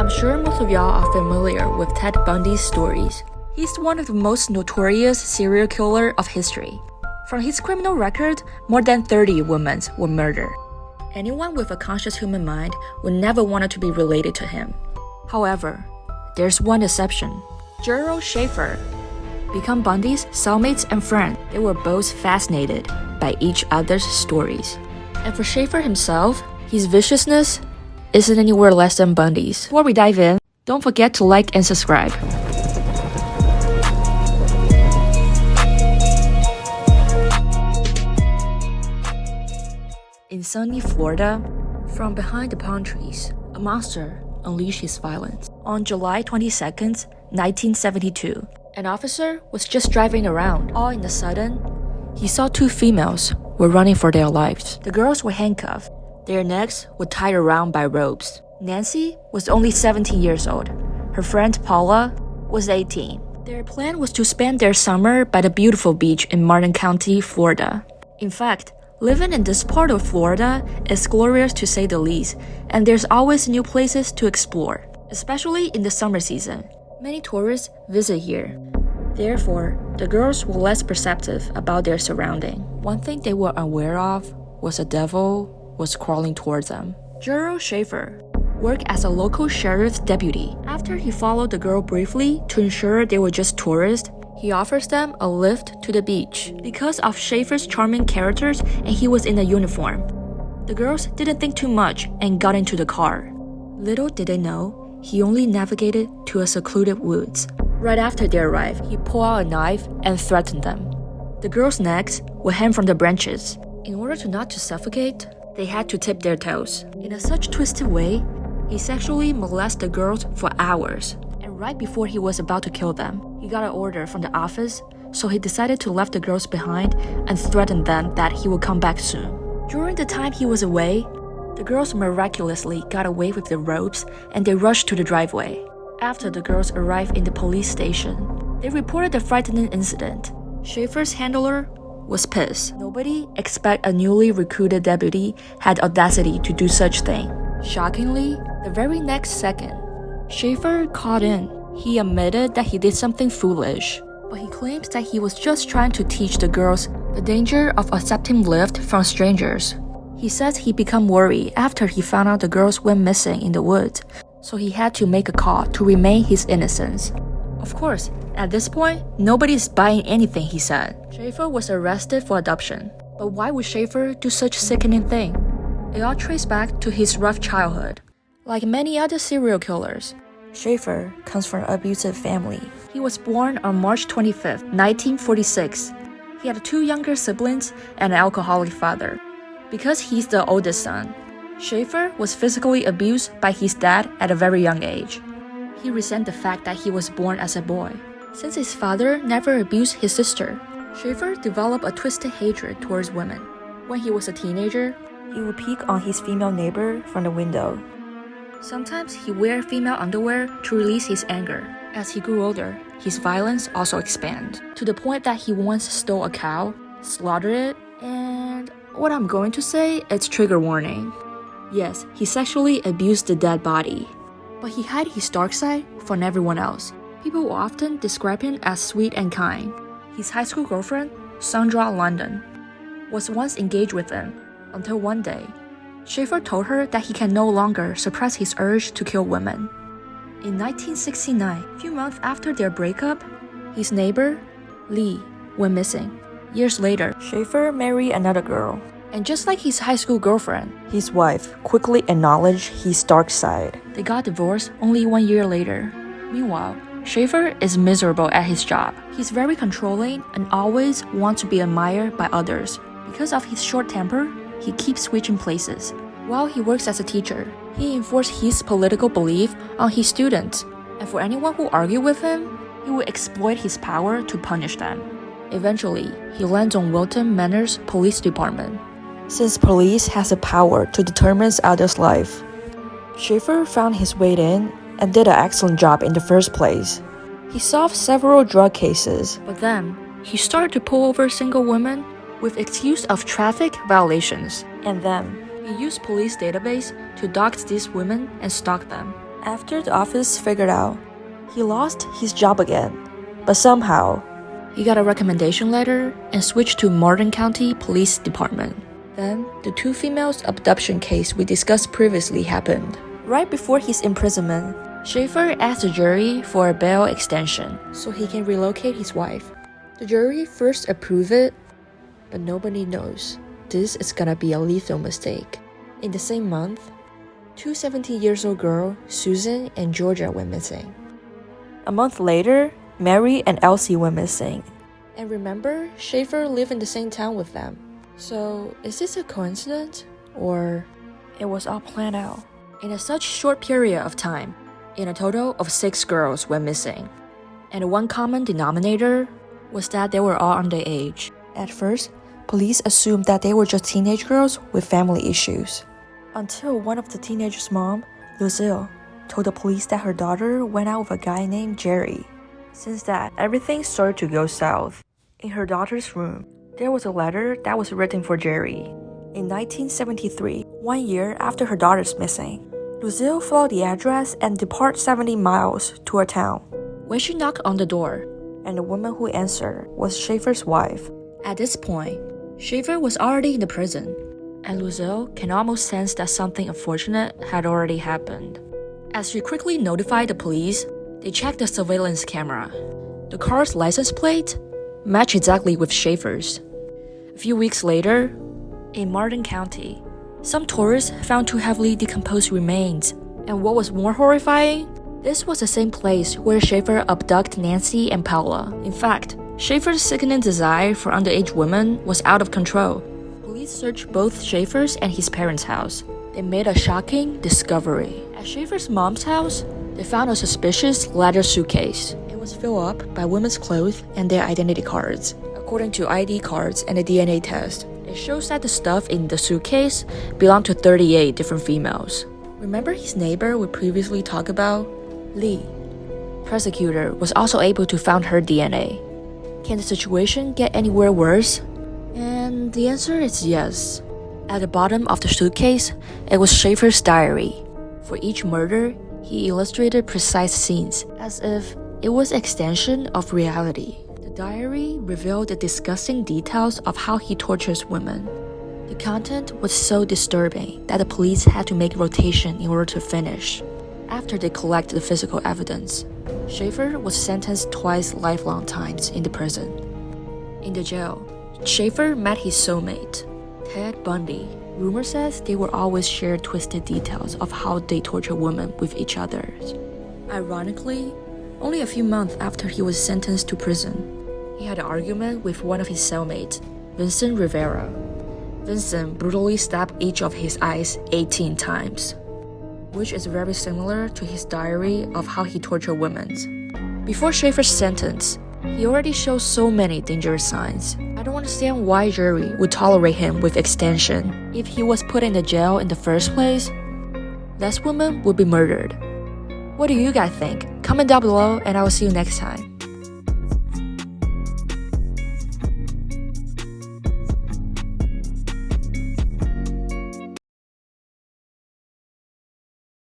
I'm sure most of y'all are familiar with Ted Bundy's stories. He's one of the most notorious serial killer of history. From his criminal record, more than 30 women were murdered. Anyone with a conscious human mind would never want to be related to him. However, there's one exception. Gerald Schaefer became Bundy's cellmates and friends. They were both fascinated by each other's stories. And for Schaefer himself, his viciousness isn't anywhere less than Bundy's. Before we dive in, don't forget to like and subscribe. In sunny Florida, from behind the palm trees, a monster unleashed his violence. On July 22nd, 1972, an officer was just driving around. All in a sudden, he saw two females were running for their lives. The girls were handcuffed. Their necks were tied around by ropes. Nancy was only 17 years old. Her friend Paula was 18. Their plan was to spend their summer by the beautiful beach in Martin County, Florida. In fact, living in this part of Florida is glorious to say the least, and there's always new places to explore, especially in the summer season. Many tourists visit here. Therefore, the girls were less perceptive about their surroundings. One thing they were aware of was a devil was crawling towards them. Gerald Schaefer worked as a local sheriff's deputy. After he followed the girl briefly to ensure they were just tourists, he offers them a lift to the beach. Because of Schaefer's charming characters and he was in a uniform, the girls didn't think too much and got into the car. Little did they know, he only navigated to a secluded woods. Right after they arrived, he pulled out a knife and threatened them. The girls' necks were hanging from the branches. In order to not to suffocate, they had to tip their toes. In a such twisted way, he sexually molested the girls for hours. And right before he was about to kill them, he got an order from the office, so he decided to leave the girls behind and threatened them that he would come back soon. During the time he was away, the girls miraculously got away with the ropes and they rushed to the driveway. After the girls arrived in the police station, they reported the frightening incident. Schaefer's handler was pissed. Nobody except a newly recruited deputy had audacity to do such thing. Shockingly, the very next second, Schaefer caught in. He admitted that he did something foolish, but he claims that he was just trying to teach the girls the danger of accepting lift from strangers. He says he became worried after he found out the girls went missing in the woods, so he had to make a call to remain his innocence. Of course, at this point, nobody's buying anything he said. Schaefer was arrested for adoption. But why would Schaefer do such sickening thing? It all traced back to his rough childhood. Like many other serial killers, Schaefer comes from an abusive family. He was born on March 25, 1946. He had two younger siblings and an alcoholic father. Because he's the oldest son, Schaefer was physically abused by his dad at a very young age. He resented the fact that he was born as a boy. Since his father never abused his sister, Schaefer developed a twisted hatred towards women. When he was a teenager, he would peek on his female neighbor from the window. Sometimes he wore female underwear to release his anger. As he grew older, his violence also expanded, to the point that he once stole a cow, slaughtered it, and what I'm going to say is trigger warning. Yes, he sexually abused the dead body. But he hid his dark side from everyone else. People will often describe him as sweet and kind. His high school girlfriend, Sandra London, was once engaged with him, until one day, Schaefer told her that he can no longer suppress his urge to kill women. In 1969, a few months after their breakup, his neighbor, Lee, went missing. Years later, Schaefer married another girl. And just like his high school girlfriend, his wife quickly acknowledged his dark side. They got divorced only 1 year later. Meanwhile, Schaefer is miserable at his job. He's very controlling and always wants to be admired by others. Because of his short temper, he keeps switching places. While he works as a teacher, he enforces his political belief on his students. And for anyone who argues with him, he will exploit his power to punish them. Eventually, he lands on Wilton Manor's police department. Since police has the power to determine others' life, Schaefer found his way in and did an excellent job in the first place. He solved several drug cases, but then he started to pull over single women with excuse of traffic violations. And then he used police database to dox these women and stalk them. After the office figured out, he lost his job again, but somehow, he got a recommendation letter and switched to Martin County Police Department. Then, the 2 females abduction case we discussed previously happened. Right before his imprisonment, Schaefer asked the jury for a bail extension so he can relocate his wife. The jury first approved it, but nobody knows this is gonna be a lethal mistake. In the same month, 2 17-year-old girls, Susan and Georgia, went missing. A month later, Mary and Elsie went missing. And remember, Schaefer lived in the same town with them. So, is this a coincidence? Or it was all planned out? In such short period of time, in a total of 6 girls went missing. And one common denominator was that they were all underage. At first, police assumed that they were just teenage girls with family issues. Until one of the teenagers' mom, Lucille, told the police that her daughter went out with a guy named Jerry. Since that, everything started to go south. In her daughter's room, there was a letter that was written for Jerry. In 1973, 1 year after her daughter's missing, Lucille followed the address and departed 70 miles to a town. When she knocked on the door, and the woman who answered was Schaefer's wife. At this point, Schaefer was already in the prison, and Lucille can almost sense that something unfortunate had already happened. As she quickly notified the police, they checked the surveillance camera. The car's license plate matched exactly with Schaefer's. A few weeks later, in Martin County, some tourists found 2 heavily decomposed remains. And what was more horrifying? This was the same place where Schaefer abducted Nancy and Paula. In fact, Schaefer's sickening desire for underage women was out of control. Police searched both Schaefer's and his parents' house. They made a shocking discovery. At Schaefer's mom's house, they found a suspicious leather suitcase. It was filled up by women's clothes and their identity cards. According to ID cards and a DNA test, it shows that the stuff in the suitcase belonged to 38 different females. Remember his neighbor we previously talked about? Lee. Prosecutor was also able to find her DNA. Can the situation get anywhere worse? And the answer is yes. At the bottom of the suitcase, it was Schaefer's diary. For each murder, he illustrated precise scenes, as if it was an extension of reality. The diary revealed the disgusting details of how he tortures women. The content was so disturbing that the police had to make rotation in order to finish. After they collected the physical evidence, Schaefer was sentenced twice lifelong times in the prison. In the jail, Schaefer met his soulmate, Ted Bundy. Rumor says they would always share twisted details of how they torture women with each other. Ironically, only a few months after he was sentenced to prison, he had an argument with one of his cellmates, Vincent Rivera. Vincent brutally stabbed each of his eyes 18 times, which is very similar to his diary of how he tortured women. Before Schaefer's sentence, he already showed so many dangerous signs. I don't understand why jury would tolerate him with extension. If he was put in the jail in the first place, less women would be murdered. What do you guys think? Comment down below and I will see you next time.